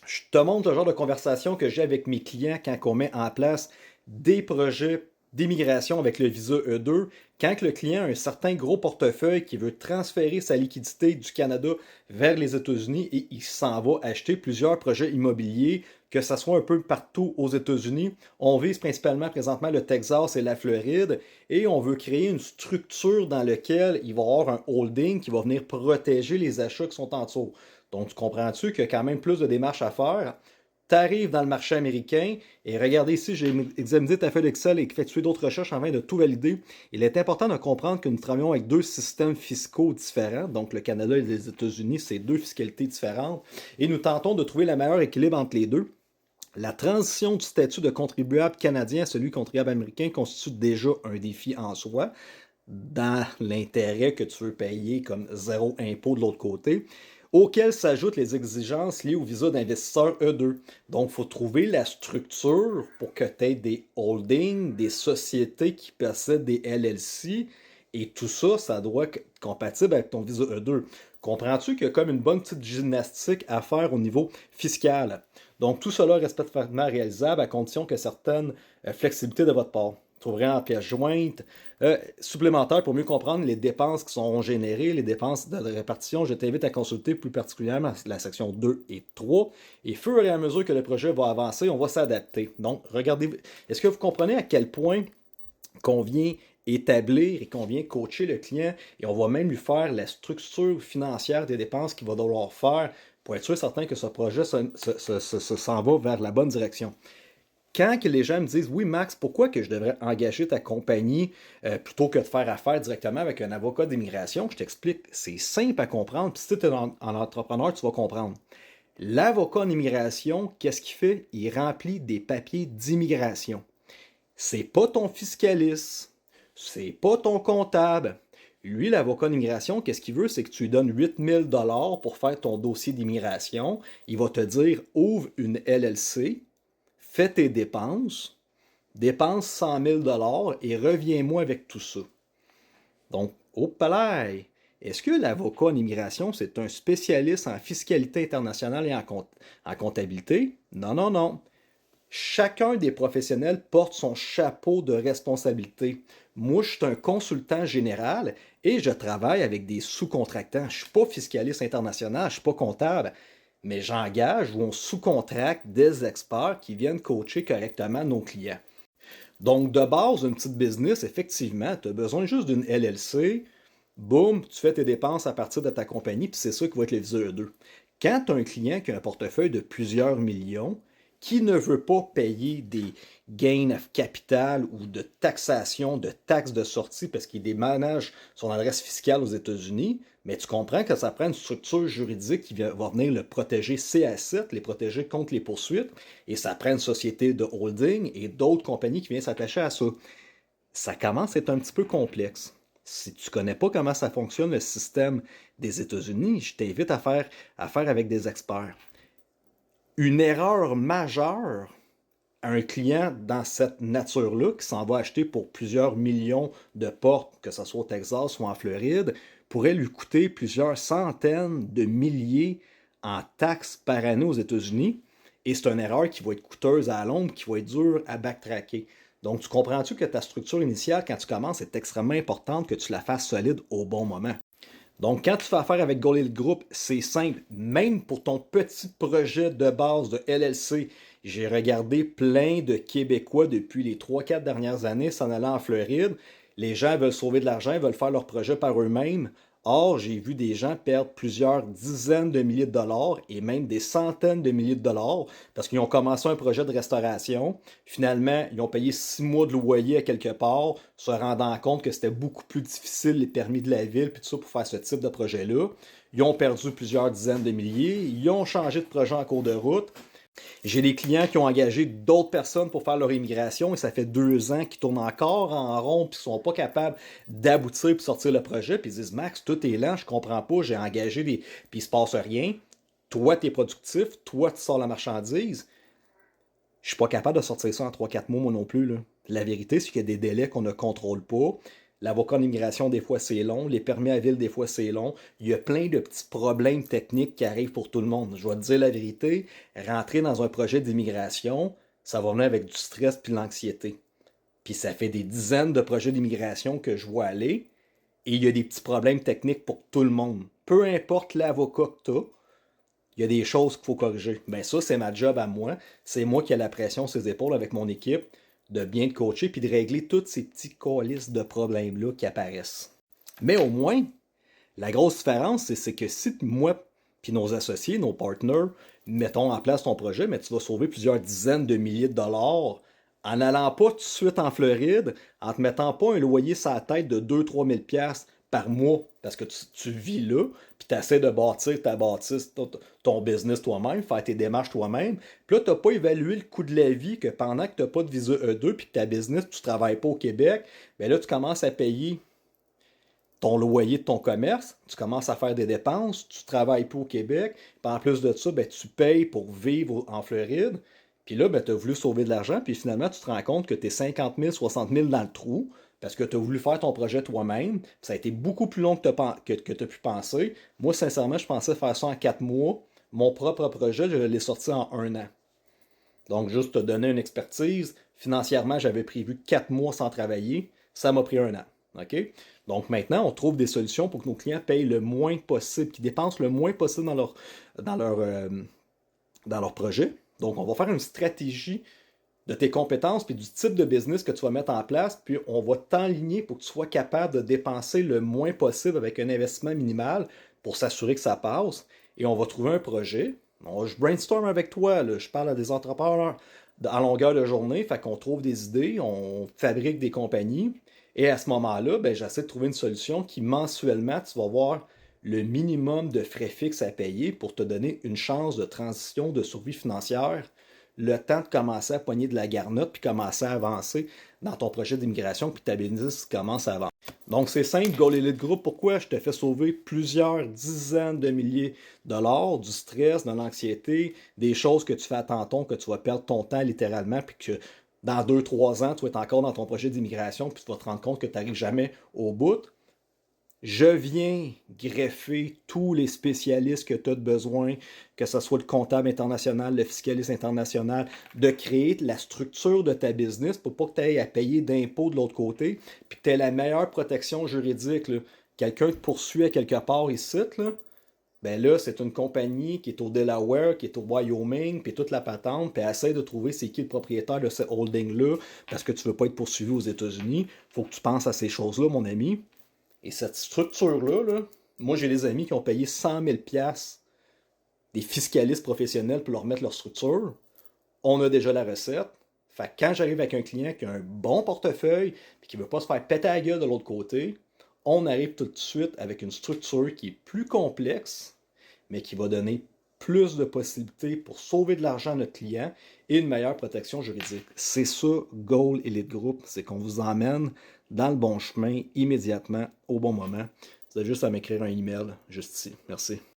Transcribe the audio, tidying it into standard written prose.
Je te montre le genre de conversation que j'ai avec mes clients quand on met en place des projets d'immigration avec le visa E2. Quand le client a un certain gros portefeuille qui veut transférer sa liquidité du Canada vers les États-Unis et il s'en va acheter plusieurs projets immobiliers, que ce soit un peu partout aux États-Unis. On vise principalement présentement le Texas et la Floride et on veut créer une structure dans laquelle il va y avoir un holding qui va venir protéger les achats qui sont en dessous. Donc, tu comprends-tu qu'il y a quand même plus de démarches à faire? Tu arrives dans le marché américain et regardez ici, j'ai examiné ta feuille d'Excel et effectué d'autres recherches afin de tout valider. Il est important de comprendre que nous travaillons avec deux systèmes fiscaux différents. Donc, le Canada et les États-Unis, c'est deux fiscalités différentes. Et nous tentons de trouver le meilleur équilibre entre les deux. La transition du statut de contribuable canadien à celui de contribuable américain constitue déjà un défi en soi, dans l'intérêt que tu veux payer comme zéro impôt de l'autre côté, auxquels s'ajoutent les exigences liées au visa d'investisseur E2. Donc, il faut trouver la structure pour que tu aies des holdings, des sociétés qui possèdent des LLC, et tout ça, ça doit être compatible avec ton visa E2. Comprends-tu qu'il y a comme une bonne petite gymnastique à faire au niveau fiscal? Donc, tout cela reste parfaitement réalisable à condition que certaines flexibilités de votre part. Vous trouverez en pièce jointe supplémentaire pour mieux comprendre les dépenses qui sont générées, les dépenses de répartition. Je t'invite à consulter plus particulièrement la section 2 et 3. Et fur et à mesure que le projet va avancer, on va s'adapter. Donc, regardez, est-ce que vous comprenez à quel point qu'on vient établir et qu'on vient coacher le client et on va même lui faire la structure financière des dépenses qu'il va devoir faire pour être sûr certain que ce projet s'en va vers la bonne direction. Quand que les gens me disent, oui, Max, pourquoi que je devrais engager ta compagnie plutôt que de faire affaire directement avec un avocat d'immigration, je t'explique, c'est simple à comprendre. Puis si tu es en entrepreneur, tu vas comprendre. L'avocat en immigration, qu'est-ce qu'il fait? Il remplit des papiers d'immigration. C'est pas ton fiscaliste, c'est pas ton comptable. Lui, l'avocat d'immigration, qu'est-ce qu'il veut? C'est que tu lui donnes 8 000 $ pour faire ton dossier d'immigration. Il va te dire, ouvre une LLC, fais tes dépenses, dépense 100 000 $ et reviens-moi avec tout ça. Donc, au palais, est-ce que l'avocat en immigration, c'est un spécialiste en fiscalité internationale et en comptabilité? Non, non, non. Chacun des professionnels porte son chapeau de responsabilité. Moi, je suis un consultant général et je travaille avec des sous-contractants. Je ne suis pas fiscaliste international, je ne suis pas comptable, mais j'engage ou on sous-contracte des experts qui viennent coacher correctement nos clients. Donc, de base, une petite business, effectivement, tu as besoin juste d'une LLC. Boum, tu fais tes dépenses à partir de ta compagnie, puis c'est ça qui va être le visa E2. Quand tu as un client qui a un portefeuille de plusieurs millions, qui ne veut pas payer des gains of capital ou de taxation, de taxes de sortie parce qu'il déménage son adresse fiscale aux États-Unis, mais tu comprends que ça prend une structure juridique qui va venir le protéger C-A-7, les protéger contre les poursuites, et ça prend une société de holding et d'autres compagnies qui viennent s'attacher à ça. Ça commence à être un petit peu complexe. Si tu ne connais pas comment ça fonctionne le système des États-Unis, je t'invite à faire affaire avec des experts. Une erreur majeure à un client dans cette nature-là qui s'en va acheter pour plusieurs millions de portes, que ce soit au Texas ou en Floride, pourrait lui coûter plusieurs centaines de milliers en taxes par année aux États-Unis. Et c'est une erreur qui va être coûteuse à l'ombre, qui va être dure à backtracker. Donc, tu comprends-tu que ta structure initiale, quand tu commences, est extrêmement importante que tu la fasses solide au bon moment. Donc, quand tu fais affaire avec Golil Group, c'est simple. Même pour ton petit projet de base de LLC, j'ai regardé plein de Québécois depuis les 3-4 dernières années s'en allant en Floride. Les gens veulent sauver de l'argent, veulent faire leur projet par eux-mêmes. Or, j'ai vu des gens perdre plusieurs dizaines de milliers de dollars et même des centaines de milliers de dollars parce qu'ils ont commencé un projet de restauration. Finalement, ils ont payé 6 mois de loyer à quelque part, se rendant compte que c'était beaucoup plus difficile les permis de la ville puis tout ça pour faire ce type de projet-là. Ils ont perdu plusieurs dizaines de milliers. Ils ont changé de projet en cours de route. J'ai des clients qui ont engagé d'autres personnes pour faire leur immigration et ça fait 2 ans qu'ils tournent encore en rond et qu'ils sont pas capables d'aboutir et sortir le projet. Puis ils disent Max, tout est lent, je comprends pas, j'ai engagé des. Puis il se passe rien. Toi, tu es productif, toi, tu sors la marchandise. Je suis pas capable de sortir ça en 3-4 mois, moi non plus. Là. La vérité, c'est qu'il y a des délais qu'on ne contrôle pas. L'avocat d'immigration, des fois, c'est long. Les permis à ville, des fois, c'est long. Il y a plein de petits problèmes techniques qui arrivent pour tout le monde. Je vais te dire la vérité, rentrer dans un projet d'immigration, ça va venir avec du stress puis de l'anxiété. Puis ça fait des dizaines de projets d'immigration que je vois aller, et il y a des petits problèmes techniques pour tout le monde. Peu importe l'avocat que tu as, il y a des choses qu'il faut corriger. Ben ça, c'est ma job à moi. C'est moi qui ai la pression sur ses épaules avec mon équipe de bien te coacher puis de régler tous ces petits colis de problèmes-là qui apparaissent. Mais au moins, la grosse différence, c'est que si moi puis nos associés, nos partners, mettons en place ton projet, mais tu vas sauver plusieurs dizaines de milliers de dollars en n'allant pas tout de suite en Floride, en te mettant pas un loyer sur la tête de 2-3 000 par mois, parce que tu vis là, puis tu essaies de bâtir ta bâtisse, ton business toi-même, faire tes démarches toi-même. Puis là, tu n'as pas évalué le coût de la vie que pendant que tu n'as pas de visa E2 puis que ta business, tu ne travailles pas au Québec, bien là, tu commences à payer ton loyer de ton commerce, tu commences à faire des dépenses, tu travailles pas au Québec, puis en plus de ça, ben, tu payes pour vivre en Floride, puis là, ben, tu as voulu sauver de l'argent, puis finalement, tu te rends compte que tu es 50 000, 60 000 dans le trou, parce que tu as voulu faire ton projet toi-même, puis ça a été beaucoup plus long que tu as pu penser. Moi, sincèrement, je pensais faire ça en 4 mois. Mon propre projet, je l'ai sorti en 1 an. Donc, juste te donner une expertise, financièrement, j'avais prévu 4 mois sans travailler, ça m'a pris 1 an. OK? Donc maintenant, on trouve des solutions pour que nos clients payent le moins possible, qu'ils dépensent le moins possible dans leur, euh, dans leur projet. Donc, on va faire une stratégie de tes compétences puis du type de business que tu vas mettre en place, puis on va t'enligner pour que tu sois capable de dépenser le moins possible avec un investissement minimal pour s'assurer que ça passe. Et on va trouver un projet. Je brainstorm avec toi, là. Je parle à des entrepreneurs en longueur de journée, fait qu'on trouve des idées, on fabrique des compagnies. Et à ce moment-là, ben, j'essaie de trouver une solution qui mensuellement, tu vas voir le minimum de frais fixes à payer pour te donner une chance de transition de survie financière, le temps de commencer à pogner de la garnotte puis commencer à avancer dans ton projet d'immigration puis ta business commence à avancer. Donc c'est simple, Goal Elite Group, pourquoi je te fais sauver plusieurs dizaines de milliers de dollars, du stress, de l'anxiété, des choses que tu fais à tantôt, que tu vas perdre ton temps littéralement puis que dans 2-3 ans, tu vas être encore dans ton projet d'immigration puis tu vas te rendre compte que tu n'arrives jamais au bout. Je viens greffer tous les spécialistes que tu as besoin, que ce soit le comptable international, le fiscaliste international, de créer la structure de ta business pour pas que tu aies à payer d'impôts de l'autre côté, puis que tu aies la meilleure protection juridique. Là. Quelqu'un te poursuit à quelque part ici, là, ben là, c'est une compagnie qui est au Delaware, qui est au Wyoming, puis toute la patente, puis essaie de trouver c'est qui le propriétaire de ce holding-là, parce que tu veux pas être poursuivi aux États-Unis. Faut que tu penses à ces choses-là, mon ami. Et cette structure-là, là, moi j'ai des amis qui ont payé 100 000 des fiscalistes professionnels pour leur mettre leur structure. On a déjà la recette. Fait que quand j'arrive avec un client qui a un bon portefeuille et qui ne veut pas se faire péter la gueule de l'autre côté, on arrive tout de suite avec une structure qui est plus complexe, mais qui va donner plus de possibilités pour sauver de l'argent à notre client et une meilleure protection juridique. C'est ça, Goal Elite Group, c'est qu'on vous emmène dans le bon chemin immédiatement, au bon moment. Vous avez juste à m'écrire un email juste ici. Merci.